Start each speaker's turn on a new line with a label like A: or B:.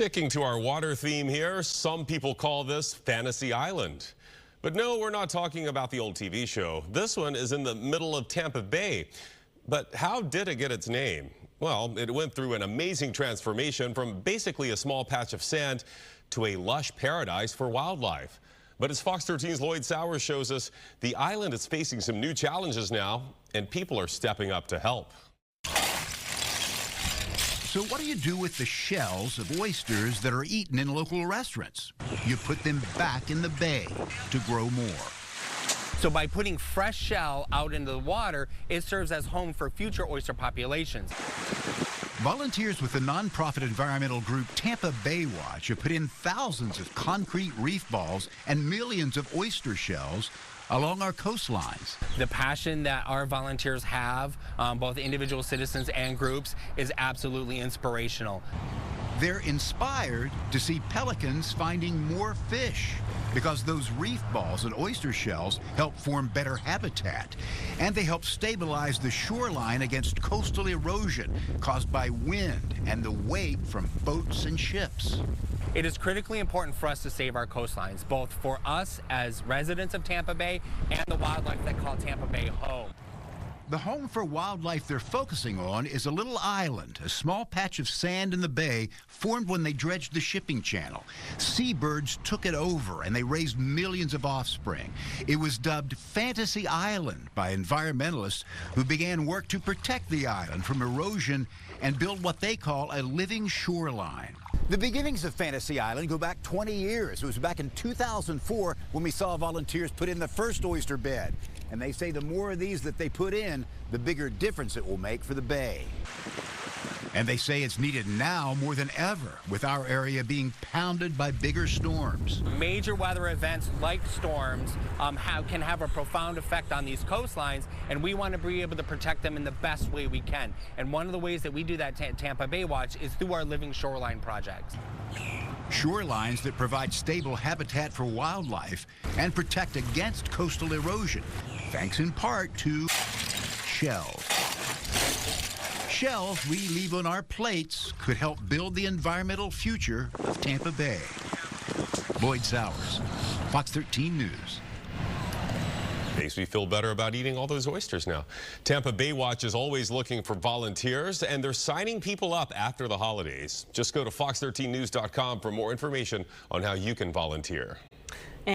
A: Sticking to our water theme here, some people call this Fantasy Island. But no, we're not talking about the old TV show. This one is in the middle of Tampa Bay. But how did it get its name? Well, it went through an amazing transformation from basically a small patch of sand to a lush paradise for wildlife. But as Fox 13's Lloyd Sowers shows us, the island is facing some new challenges now, and people are stepping up to help.
B: So what do you do with the shells of oysters that are eaten in local restaurants? You put them back in the bay to grow more.
C: So by putting fresh shell out into the water, it serves as home for future oyster populations.
B: Volunteers with the nonprofit environmental group Tampa Bay Watch have put in thousands of concrete reef balls and millions of oyster shells along our coastlines.
C: The passion that our volunteers have, both individual citizens and groups, is absolutely inspirational.
B: They're inspired to see pelicans finding more fish because those reef balls and oyster shells help form better habitat, and they help stabilize the shoreline against coastal erosion caused by wind and the weight from boats and ships.
C: It is critically important for us to save our coastlines, both for us as residents of Tampa Bay and the wildlife that call Tampa Bay home.
B: The home for wildlife they're focusing on is a little island, a small patch of sand in the bay formed when they dredged the shipping channel. Seabirds took it over and they raised millions of offspring. It was dubbed Fantasy Island by environmentalists who began work to protect the island from erosion and build what they call a living shoreline.
D: The beginnings of Fantasy Island go back 20 years. It was back in 2004 when we saw volunteers put in the first oyster bed. And they say the more of these that they put in, the bigger difference it will make for the bay.
B: And they say it's needed now more than ever, with our area being pounded by bigger storms.
C: Major weather events like storms can have a profound effect on these coastlines, and we want to be able to protect them in the best way we can. And one of the ways that we do that at Tampa Bay Watch is through our Living Shoreline projects.
B: Shorelines that provide stable habitat for wildlife and protect against coastal erosion, thanks in part to shells. Shells we leave on our plates could help build the environmental future of Tampa Bay. Lloyd Sowers, Fox 13 News.
A: Makes me feel better about eating all those oysters now. Tampa Bay Watch is always looking for volunteers, and they're signing people up after the holidays. Just go to fox13news.com for more information on how you can volunteer.